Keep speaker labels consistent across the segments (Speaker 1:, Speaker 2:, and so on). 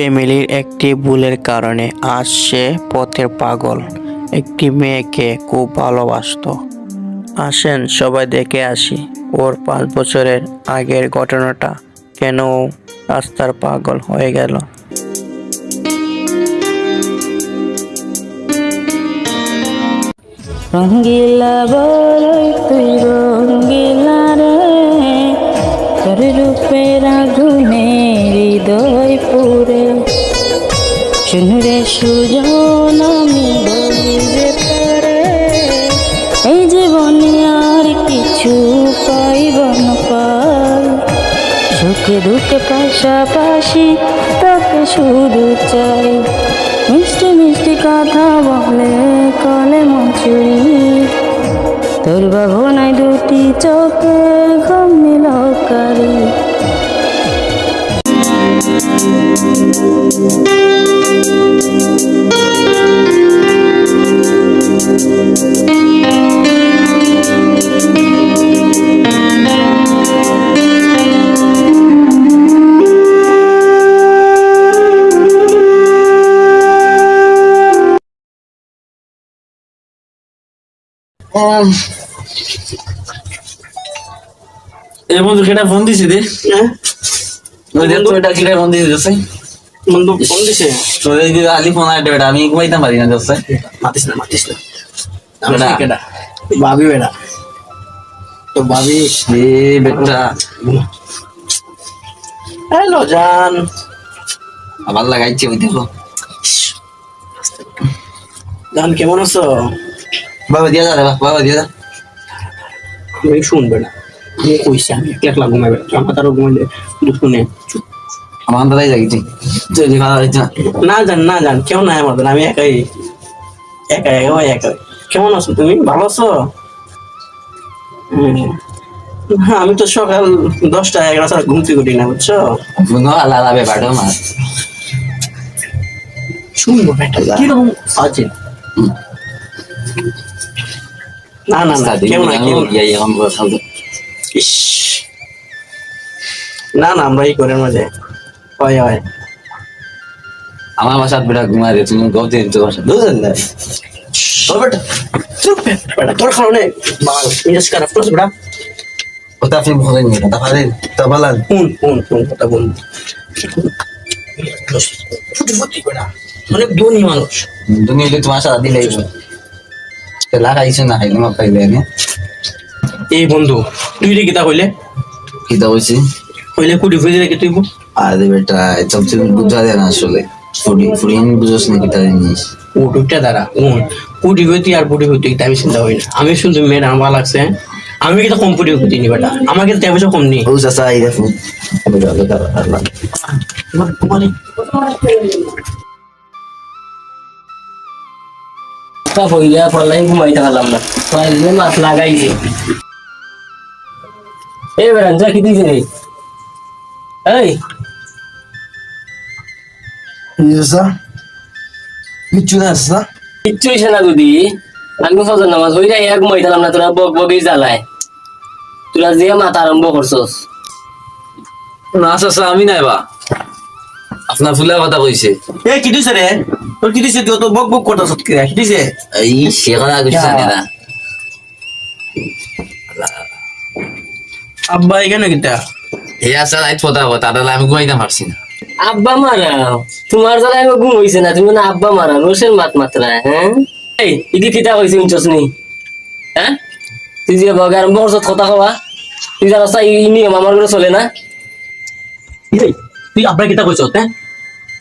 Speaker 1: ফ্যামিলির একটি ভুলের কারণে আজ সে পথের পাগল। একটি মেয়েকে খুব ভালোবাসতো। আসেন সবাই দেখে আসি ওর 5 বছরের আগের ঘটনাটা, কেন ও রাস্তার পাগল হয়ে গেল।
Speaker 2: রঙ্গিলা বলই তুই রঙ্গিলা রে, তোর রূপের আগুনে হৃদয় পুরে। শুনরে সুজন আমি বলি যে তোরে, এই জীবনে আর কিছু পাইব না পাই। সুখে দুঃখে পাশাপাশি তোকে শুধু চাই। মিষ্টি মিষ্টি কথা বলে কলে মঞ্চুরি, তোর ভাবনায় দুটি চোখে ঘুম নিলকারি।
Speaker 3: এই বন্ধু কেটা ফোন দিছি দে ওই দেখ তো এটা কিটা ফোন দিছি দছে
Speaker 1: বন্ধু ফোন দিছে
Speaker 3: তো এই যে আলি ফোন আইতে বেটা আমি ঘুমাইতাম পারি না দছে
Speaker 1: মাতিস না আমি কেডা ভাবি বেড়া তো ভাবি
Speaker 3: এ বেটা
Speaker 1: হ্যালো জান,
Speaker 3: আবার লাগাইছে ওই দেখো
Speaker 1: জান কেমন আছো?
Speaker 3: বাবা দিয়া যা রে বাবা দিয়া যা
Speaker 1: আমি শুনবে না, আমি কইছি আমি একলা ঘুমাইবে, আমার তারও ঘুমাইলে দুঃখ নেই।
Speaker 3: আমার দাদাই যাইছি তুই যে খাওয়া হইছে
Speaker 1: না জান কেউ নাই আমাদের, আমি একাই একা। কেমন আছো তুমি? ভালো আছো? হ্যাঁ, আমি তো সকাল 10টা-11টা ছাড়া ঘুমতে উঠি না, বুঝছো?
Speaker 3: বুনো আলা লাবে বাড়ো মার
Speaker 1: শুনবো বেটা কিরকম আছে। না কেউ না
Speaker 3: ইয়া এখন বসাল
Speaker 1: ইস, না আমরা এই করে মাঝে হয়
Speaker 3: আমার বাসাত বেটা ঘুমা রে তুমি গৌতে দিতে বাসা দুজন না ও বেটা
Speaker 1: চুপ বেটা, তোর কারণে বাল মিজাজ খারাপ করছে বেটা।
Speaker 3: ওটা আপনি বলেন না কথা বলেন তো বলেন
Speaker 1: কোন কথা বল, ফুটি বেটা, অনেক ধনী মানুষ।
Speaker 3: দুনিয়াতে তোমার সাথে দিলেই লাগাইছো না হাইলে মা পাইলে না
Speaker 1: এই বন্ধু তুই রে কিতা কইলে
Speaker 3: কি দা হইছে
Speaker 1: কুটি ফুজি রেখে তুই
Speaker 3: আরে বেটা এসব তুমি বুঝা দেয় না আসলে ফুড়ি বুঝোস না কিতা জিনিস
Speaker 1: কুটুকটা দ্বারা কুটি হইতি আর পুটি হইতি আমি চিন্তা করি না। আমি শুনছি মেয়ের আমার ভালো লাগছে, আমি কিন্তু কম পুটি হইতি নি বেটা, আমার কিন্তু 10 পয়সা কম নেই।
Speaker 3: ও চাচা এই দেখো
Speaker 4: হইয়া পড়লাই ঘুমাইতে পারলাম না, মাছ লাগাইছে। এই বেড়ান যা কি দিয়েছে রে? এই
Speaker 3: কিচ্ছু না আসা
Speaker 4: কিচ্ছু হইছে না যদি আমি ফজর নামাজ হইরা এক ঘুমাইতাম না, তোরা বক বকি জ্বালায়, তোরা যে মাথা আরম্ভ করছস।
Speaker 3: না চাচা আমি নাই বা আপনার ফুলা কথা কইছে
Speaker 1: এ কি দিছে রে? তোর কি দিছে? তুই তো বক করতাছ কি রে? কি দিছে?
Speaker 3: এই সেখানে কিছু জানি না
Speaker 1: আব্বা এখানে কিটা?
Speaker 3: এই আসা রাইট কথা কথা তাহলে আমি ঘুমাইতে পারছি না
Speaker 4: আব্বা মারা তোমার জ্বালায় আমি ঘুম হইছে না, তুমি না আব্বা মারা রোষের মাত মাত্রা। হ্যাঁ এই ইদি কিতা কইছে শুনছস নি? হ্যাঁ তুই যে বগ আরম্ভ করছস কথা কওয়া, তুই জানাস না এই নিয়ম আমার ঘরে চলে না।
Speaker 1: এই তুই আব্বা কিটা কইছ? হ্যাঁ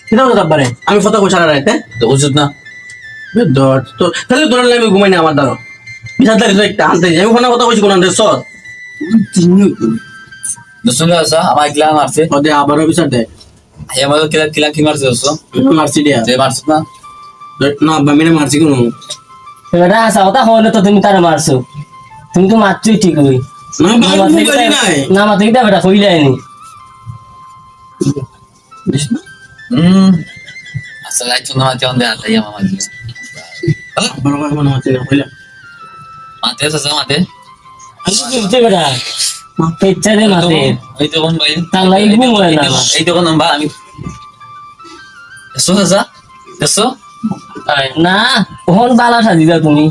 Speaker 1: কিটা কইছ আব্বারে? আমি কথা কইছ না রাইতে
Speaker 3: তো বুঝছ না
Speaker 1: দর তো তাহলে তোর লাগি ঘুমাই না আমার দ্বারা বিশাদারি তো একটা আনতে যাই ওখানে কথা কইছ কোন আনতে সর
Speaker 3: দোস্ত আসা আমার কিলা মারছে
Speaker 1: ওদে আবারও বিচার দে
Speaker 3: এই আমার কিলা কিলা কি মারছে দোস্ত
Speaker 1: মারছি দিয়া
Speaker 3: যে মারছ না
Speaker 1: না আব্বা মেরে মারছি কোন
Speaker 4: বেটা আসা কথা হলে তো তুমি তারে মারছো, তুমি তো মারছই ঠিক হই
Speaker 1: না বাবা তুমি করি নাই
Speaker 4: না মাতে কিটা বেটা কইলাইনি।
Speaker 3: আচ্ছা রাইট না মাতে অন দে আলাই মামা জি
Speaker 1: বড় কথা মনে হচ্ছে না কইলা
Speaker 3: মাতে চাচা মাতে
Speaker 4: বুঝতে বেটা ইচ্ছা দে মাতে
Speaker 3: এই তো কোন ভাই
Speaker 4: তার লাগি ঘুম হয় না।
Speaker 3: এই তো কোন বা আমি দেখছো চাচা দেখছো
Speaker 4: না কখন বালা সাজি যাও তুমি,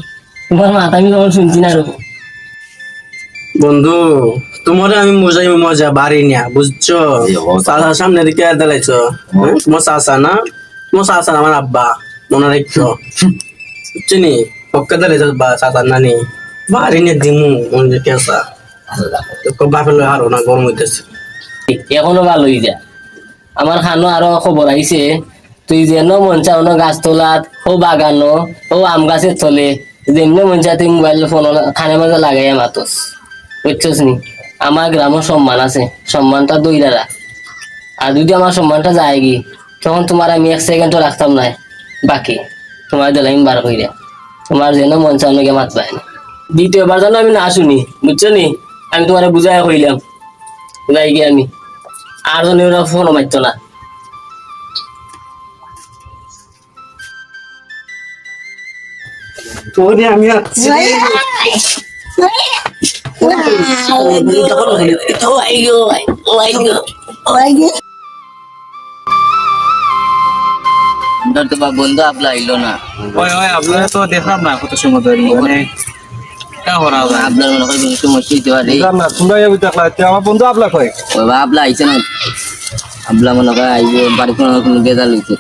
Speaker 4: তোমার মাথা আমি কখন শুনছি না এরকম।
Speaker 1: বন্ধু তোমার আমি মজা বাড়ি না বুঝছো, চাচার সামনে দিকে দাঁড়াইছো, তোমার চাচা না, তোমার চাচা না, আমার আব্বা, মনে রাখছো বুঝছো নি, পক্ষে দাঁড়াইছো চাচার নানি বাড়ি নিয়ে দিমু মনে কেসা বাপের হারো না গরম হইতেছে।
Speaker 4: এখনো ভালো হয়ে যায়। আমার খানো আরো খবর আইছে, তুই যেন মন চাও না গাছ তোলাত ও বাগানো ও আম গাছের তলে যেমনি মন চা তুই মোবাইল ফোন খানে মাঝে লাগাইয়া মাতস, বুঝছস নি। আমার গ্রামের সম্মান আছে, সম্মানটা দইরা রাখ। আর যদি আমার সম্মানটা যায় কি, তখন তোমার আমি 1 সেকেন্ডও রাখতাম না, বাকি তোমার দিলাম বার কইরা, তোমার যেন মন চাও না মাত পায় না। দ্বিতীয়বার যেন আমি না শুনি, বুঝছো নি, আমি তোমার বুঝাই হইলাম যাই গিয়ে আমি আর জনে ওরা ফোনও মারতো না।
Speaker 1: তোরে আমি আসছি
Speaker 4: তো বন্ধু আপলা আইলো না,
Speaker 5: ওই আপনারা তো দেখলাম না কত সময় ধরে মানে কা করা যায়
Speaker 4: আপনার মনে হয় বেশি সময় দিতে পারে।
Speaker 5: না তোমরা এই দেখলা আমার বন্ধু আপলা কয়
Speaker 4: ওই আপলা আইছে না, আপলা মনে হয় আইবো বাড়ি কোনো গেদাল হইছে।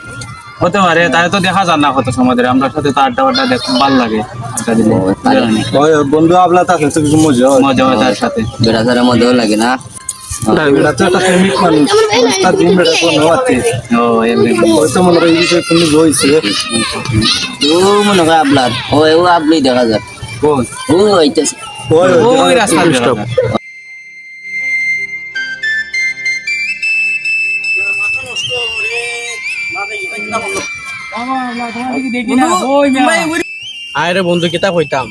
Speaker 5: হতে পারে, তাই তো দেখা যান না কত সময় ধরে আমরা সাথে তো আড্ডা দেখতে ভালো লাগে, আড্ডা দিলে ওই বন্ধু আপলা থাকে তো কিছু মজা হয় তার সাথে,
Speaker 4: বেড়া ছাড়া মজাও লাগে না।
Speaker 5: এটা তো একটা প্রেমিক মানুষ তার দিন বেড়া কোনো আছে ও ওই তো মনে হয় এই বিষয়ে তুমি রয়েছে
Speaker 4: ও মনে হয় আপলার ওই ও আপলি দেখা যায়,
Speaker 5: কোন
Speaker 4: ও হইতেছে
Speaker 5: ওই রাস্তা স্টপ
Speaker 1: আরে বন্ধু কিতা কইতাম,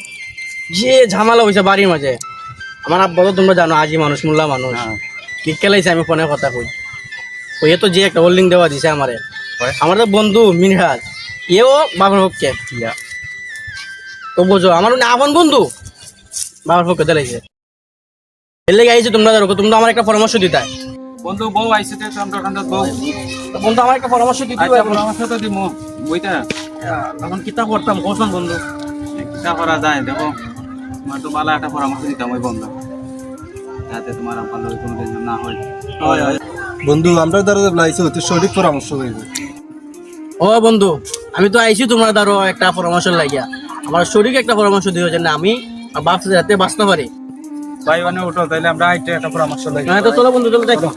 Speaker 1: যে ঝামেলা হয়েছে বাড়ির মাঝে, আমার আব্বা তো তোমরা জানো আজই মানুষ মোল্লা মানুষ, কি খেলাইছে আমি ফোনে কথা কই, ওই তো যে একটা হোল্ডিং দেওয়া দিছে আমারে, আমার তো বন্ধু মিনহাজ, এও বাবার পক্ষে তো বোঝো আমার আপন বন্ধু বাবার পক্ষে দিলাইছে, এর লেগে আইছে তোমরা ধরো, তোমরা আমার একটা পরামর্শ দিতে,
Speaker 5: বন্ধু বউ আইছে তো আমরা কান্দ বউ
Speaker 1: বন্ধু আমার একটা পরামর্শ দিতে,
Speaker 5: আচ্ছা পরামর্শ তো দিমু বইটা
Speaker 1: এখন কিতা করতাম কোন বন্ধু,
Speaker 5: কিটা করা যায় দেখো, তোমার তো ভালো একটা পরামর্শ দিতাম ওই বন্ধু, যাতে তোমার আমার লগে কোনো টেনশন না হয়।
Speaker 6: বন্ধু আমরা দ্বারা লাইছে হতে সঠিক পরামর্শ হইবে।
Speaker 1: ও বন্ধু আমি তো আইছি তোমরা ধরো একটা পরামর্শ লাগিয়া, আমার শরীর একটা পরামর্শ দিও যে না আমি আর বাপ যাতে বাঁচতে পারি।
Speaker 5: ভাই মানে উঠো তাইলে আমরা আইতে একটা পরামর্শ লাগি।
Speaker 1: হ্যাঁ তো চলো বন্ধু চলো দেখো।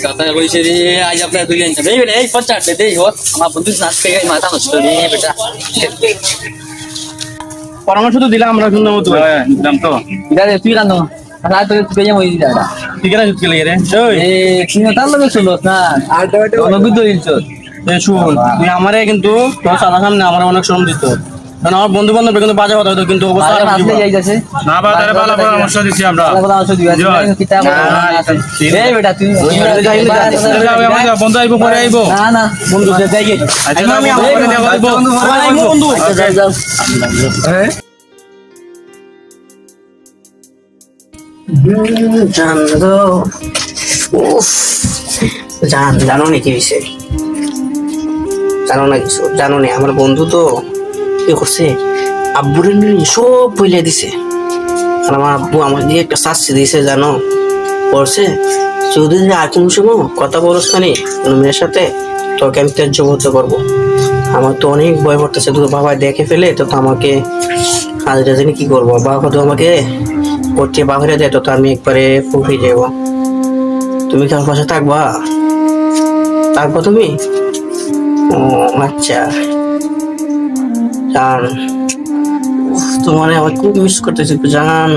Speaker 3: কথা কইছে রে আজ আপনার দুই আনছে এই বেটা এই 50 দে দেই হোক আমার বন্ধু নাচ থেকে মাথা নষ্ট রে বেটা
Speaker 1: পরামর্শ তো দিলাম আমরা শুনলাম তো
Speaker 5: দিলাম তো
Speaker 3: ইদা তুই রানো রাত তো তুই মই দিদা
Speaker 1: ঠিক আছে সুতকে লাগে রে
Speaker 3: এ কিনো তার লগে চলো না আর তো অনুবিদ হইছ
Speaker 1: এই শুন তুই আমারে কিন্তু তোর সাদা সামনে আমার অনেক শ্রম দিত, কারণ আমার বন্ধু বান্ধব কিন্তু বাজে কথা হতো, কিন্তু অবস্থা খারাপ
Speaker 3: হাতে
Speaker 1: জীবন।
Speaker 3: যাইতাছে
Speaker 5: না বা তারে ভালো পরামর্শ দিছি আমরা।
Speaker 3: ভালো পরামর্শ দিবা কিতাব এই বেটা তুই
Speaker 5: বন্ধু আইবো পরে আইবো
Speaker 3: না না
Speaker 1: বন্ধু যাই গে
Speaker 5: আচ্ছা আমি পরে দেখা হইবো
Speaker 1: বন্ধু
Speaker 3: যাও যাও
Speaker 1: জান গো উফ জান জানো নাকি বিষয়, জানো না কিছু, জানো না আমার বন্ধু তো কি করছে আব্বুরে নিয়ে সব বইলে দিছে, আর আমার আব্বু আমার দিয়ে একটা শাস্তি দিয়েছে জানো, করছে যদি আর কোন সময় কথা বলস না কোনো মেয়ের সাথে তোকে আমি ত্যায্য বলতে পারবো। আমার তো অনেক ভয় করতেছে, তো বাবা দেখে ফেলে তো আমাকে হাজরা জানি কি করবো, বাবা তো আমাকে করছে বাহিরে দেয়, তো আমি একবারে ফুফি যাব। তুমি কি আমার পাশে থাকবা, থাকবো তুমি? ও আচ্ছা জান, তোমার আমার খুব মিস করতেছি জান।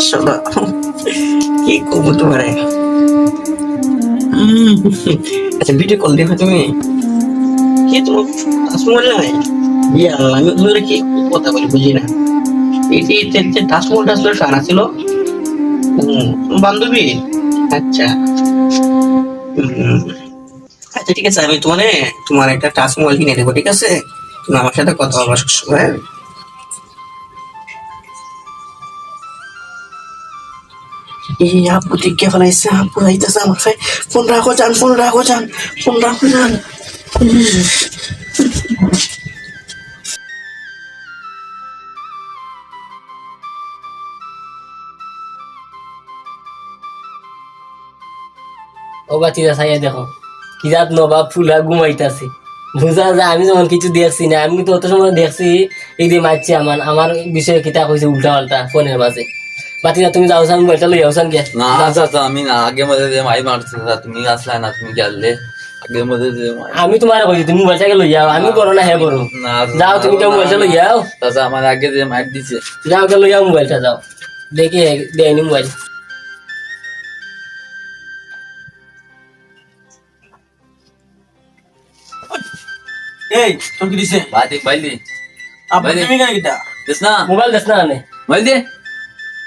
Speaker 1: সদা কি করবো তোমারে, আচ্ছা ভিডিও কল দেখো তুমি, কি তোমার তাজমহল নাই? ইয়া আমি তোমার কি কথা বলি বুঝি না, এই তাজমহল কানা ছিল বান্ধবী, আচ্ছা আচ্ছা ঠিক আছে আমি তোমার একটা তাজমহল কিনে দেবো, ঠিক আছে? তুমি আমার সাথে কথা বলবা সবসময়। এই আপু দিকে ফেলাইছে, আপু আইতেছে আমার কাছে। ফোন রাখো যান, ফোন রাখো যান, ফোন রাখো যান।
Speaker 4: ও বাতিজা চাইয়া দেখো কি জাত নবাব ফুলা ঘুমাইতাছে, বুঝা যায় আমি যখন কিছু দেখছি না, আমি তো অত সময় দেখছি এই দিয়ে মারছি আমার বিষয়ে কিতা কইছে উল্টা পাল্টা ফোনের মাঝে। বাতিজা তুমি যাও সান, মোবাইলটা লই যাও সান কে।
Speaker 3: না চাচা আমি না আগে মধ্যে যে মাই মারছে চাচা, তুমি আসলে না, তুমি গেলে আগের মধ্যে যে
Speaker 4: আমি তোমার কইছি তুমি মোবাইলটাকে লই যাও, আমি বড় না হে বড়।
Speaker 3: না
Speaker 4: যাও তুমি কে মোবাইলটা লই যাও,
Speaker 3: চাচা আমার আগে যে মার দিছে।
Speaker 4: যাও কে লই যাও মোবাইলটা, যাও দেখি দেয়নি মোবাইল।
Speaker 1: এই তোর কি দিছে?
Speaker 3: বাদি বাইলি
Speaker 1: আপু তুমি কেন কিটা?
Speaker 3: দেখ না
Speaker 4: মোবাইল দেখ না নে,
Speaker 3: বাইল দে,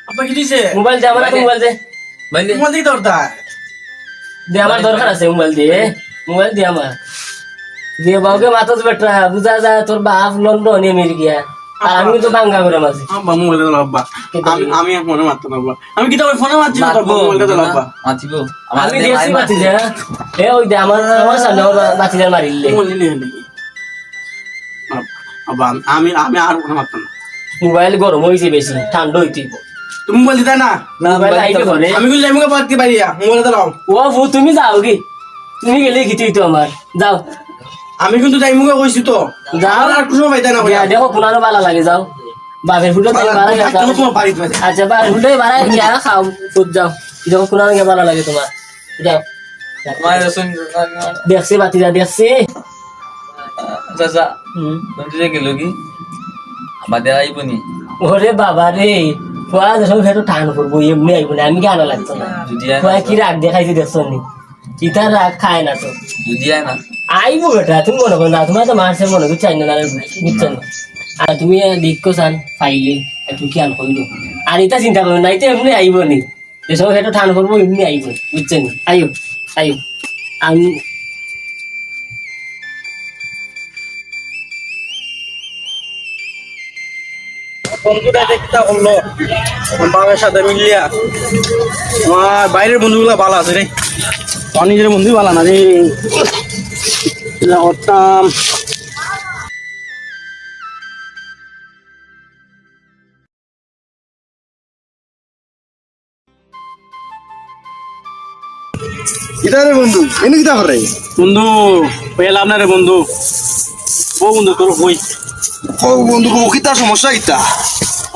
Speaker 1: আপু কি দিছে?
Speaker 4: মোবাইল দে আমার, মোবাইল দে,
Speaker 3: বাইল দে।
Speaker 1: তোমার দিকে দরটা।
Speaker 4: দে আমার দরকার আছে মোবাইল দে, মোবাইল দে আমার। দিয়ে বাবুকে মাথা বেটা বুঝা যায় তোর বাপ লন্ডন আমেরিকা, আর আমি তো বাঙ্গা করে মাঝে।
Speaker 1: আব্বা মোবাইলটা দাও আব্বা। আমি ফোনে মারতাম আব্বা। আমি কি তোমার ফোনে মারছি না, তো মোবাইলটা দাও আব্বা।
Speaker 3: মাতিব
Speaker 4: আমি দেখছি বাতিজা, এ ওই দে আমার সামনে বাতিজা মারিলে।
Speaker 1: মোবাইল নিয়ে নাকি? আব্বা আমি আমি আর ফোনে মারতাম না।
Speaker 4: মোবাইল গরম হয়েছে বেশি, ঠান্ডা হইতে
Speaker 1: তুমি মোবাইল দিতে না?
Speaker 4: মোবাইল আইবে ঘরে।
Speaker 1: আমি কিন্তু যাইমুকে পারতে পারি, মোবাইলটা দাও।
Speaker 4: ও বউ তুমি যাও কি, তুমি গেলে খিতুই তো আমার, যাও
Speaker 1: আমি কিন্তু যাইমুকে কইছি তো।
Speaker 4: যাও
Speaker 1: আর কিছু পাইতে না।
Speaker 4: দেখো কোনারও ভালো লাগে, যাও বাপের ফুটো বাড়াই যাও।
Speaker 1: তোমার বাড়িতে পাইতে।
Speaker 4: আচ্ছা বাপের ফুটো বাড়াই গিয়া খাও খুদ যাও, দেখো কোনারও গিয়ে ভালো লাগে তোমার, যাও।
Speaker 3: মায়ের শুন
Speaker 4: দেখছি বাতিজা দেখছি।
Speaker 3: চাচা তুমি যে গেল কি আমাদের আইব নি?
Speaker 4: ওরে বাবা রে, পোয়া যখন ফেটো টান করবো এমনি আইব না, আমি কেন লাগতো না।
Speaker 3: যদি আয়
Speaker 4: পোয়া কি রাগ দেখাইছি দেখছো নি, ইতার রাগ খায় না তো।
Speaker 3: যদি আয় না
Speaker 4: আইবো বেটা, তুমি মনে করো না, তোমার তো মারছে মনে করছি চাই না, বুঝছো না। আর তুমি দেখো চান পাইলে একটু খেয়াল করিল, আর এটা চিন্তা করো না, এটা এমনি আইব নি, যে সময় সেটা ঠান করবো এমনি আইব, বুঝছেন? আইও আইও আমি
Speaker 1: বন্ধুরা দেখতে বললো বাবার সাথে মিলিয়া আমার বাইরের বন্ধুগুলা ভালো আছে রে, আমার নিজের বন্ধু ভালো না রে। করতাম
Speaker 6: কিটা রে বন্ধু, এনে কিটা করে?
Speaker 1: বন্ধু পেলাম না রে বন্ধু। ও বন্ধু তোর বই
Speaker 6: ও বন্ধু কিটা সমস্যা কিটা?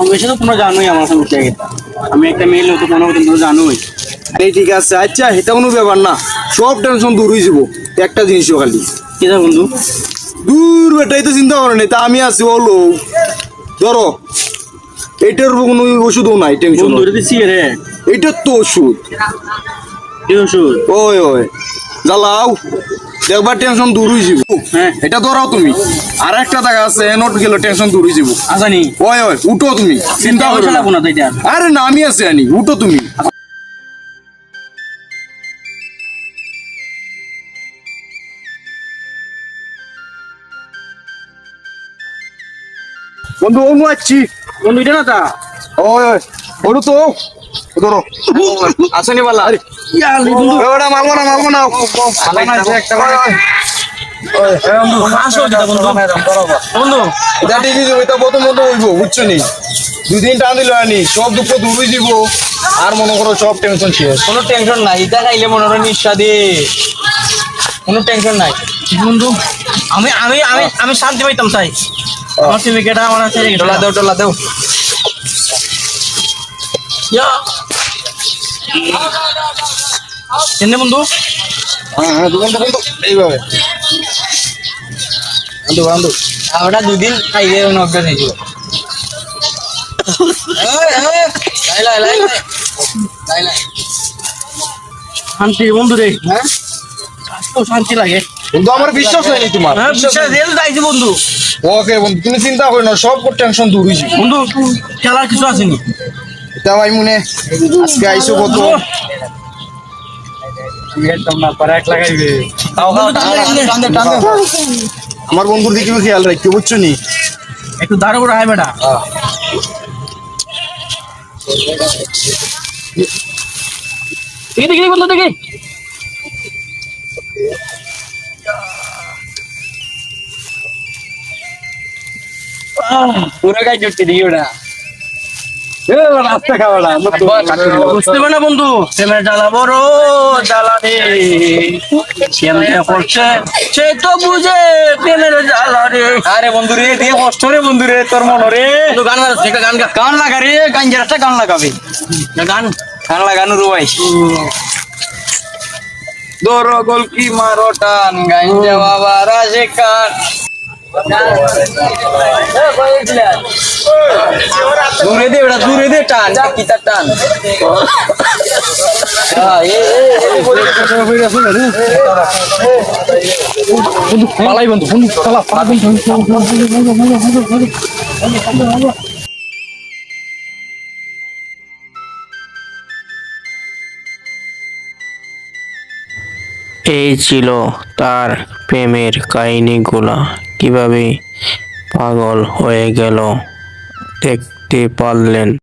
Speaker 1: বেশি তো তোমরা জানোই আমার সমস্যা এটা। আমি একটা মেয়ে লোক মনে করতাম, তোমরা জানোই।
Speaker 6: এই ঠিক আছে, আচ্ছা এটা কোনো ব্যাপার না, সব টেনশন দূর হয়ে যাবো একটা জিনিসও খালি।
Speaker 1: কি যা বন্ধু?
Speaker 6: দূর বেটাই তো চিন্তা করে নাই, তা আমি আছি বলো। ধরো এইটার কোনো ওষুধও নাই, টেনশন।
Speaker 1: বন্ধু এটা দিচ্ছি রে,
Speaker 6: এইটার তো ওষুধ।
Speaker 1: কি ওষুধ?
Speaker 6: ওই ওই জ্বালাও, দেখবার টেনশন দূর হয়ে যাবো।
Speaker 1: হ্যাঁ
Speaker 6: এটা ধরাও তুমি। আর একটা জায়গা আছে নোট গেলে টেনশন দূর হয়ে যাবো।
Speaker 1: আসানি
Speaker 6: ওই ওই উঠো তুমি, চিন্তা করো না।
Speaker 1: লাগবো না তো এটা।
Speaker 6: আরে না আমি আছি, আনি উঠো তুমি। বন্ধু অনু আছি।
Speaker 1: বন্ধু এটা না তা
Speaker 6: ওই ওই ওঠো তো, ধরো আসেনি বালা। আরে ওটা মারবো না, মারবো না।
Speaker 1: আসো এটা বন্ধু। বন্ধু
Speaker 6: এটা ঠিকই যাবো, এটা প্রথম মতো হইব, বুঝছো নি? দুদিন টান দিল আনি, সব দুঃখ দূর হয়ে যাব। আর মনে করো সব টেনশন শেষ।
Speaker 1: কোনো টেনশন নাই, এটা খাইলে মনে হয় নিঃস্বাদে, কোনো টেনশন নাই বন্ধু। আমি আমি আমি আমি শান্তি পাইতাম চাই। আমার সিমিকেটা আমার আছে,
Speaker 6: টোলা দেও, টোলা দেও।
Speaker 1: এনে বন্ধু
Speaker 6: হ্যাঁ হ্যাঁ, দোকান দোকান তো এইভাবে বন্ধু বন্ধু।
Speaker 1: আমরা দুদিন খাইলে অভ্যাস হয়ে যাব। শান্তি বন্ধু রে,
Speaker 6: হ্যাঁ
Speaker 1: তো শান্তি লাগে।
Speaker 6: বন্ধু আমার বিশ্বাস হয়নি তোমার।
Speaker 1: হ্যাঁ বিশ্বাস রেল যাইছে বন্ধু।
Speaker 6: ওকে বন্ধু তুমি চিন্তা করো না, সব টেনশন দূর হয়ে যাবে।
Speaker 1: বন্ধু খেলার কিছু আসেনি।
Speaker 6: এটা ভাই মনে আজকে আইসো কত
Speaker 5: একদম না পরে এক লাগাইবে
Speaker 6: আমার বন্ধুর দিকে খেয়াল রাখতে বুঝছো নি
Speaker 5: একটু দাঁড়ো করে আয় বেটা
Speaker 4: দেখি দেখি বলতো দেখি
Speaker 3: পুরো গাই জুটতে দিই ওটা
Speaker 5: রাস্তা খাওয়াটা
Speaker 1: বুঝতে পারে না বন্ধু প্রেমের জ্বালা বড় জ্বালা রে কেমনে করছে সে তো বুঝে প্রেমের জ্বালা রে।
Speaker 3: আরে বন্ধু রে দিয়ে কষ্ট রে বন্ধু রে তোর মন রে
Speaker 1: তো গান গাচ্ছে একটা গান
Speaker 3: গান লাগা রে গাঞ্জার একটা গান লাগাবে
Speaker 1: গান
Speaker 3: গান লাগানো রে ভাই দোরো গোলকি মারো টান গাঞ্জা বাবা রাজে কান দূরে দে টান কিতা টান
Speaker 5: পালাই বন্ধু বন্ধু চালা
Speaker 1: এই ছিল তার প্রেমের কাহিনীগুলা কিভাবে পাগল হয়ে গেল দেখতে পারলেন।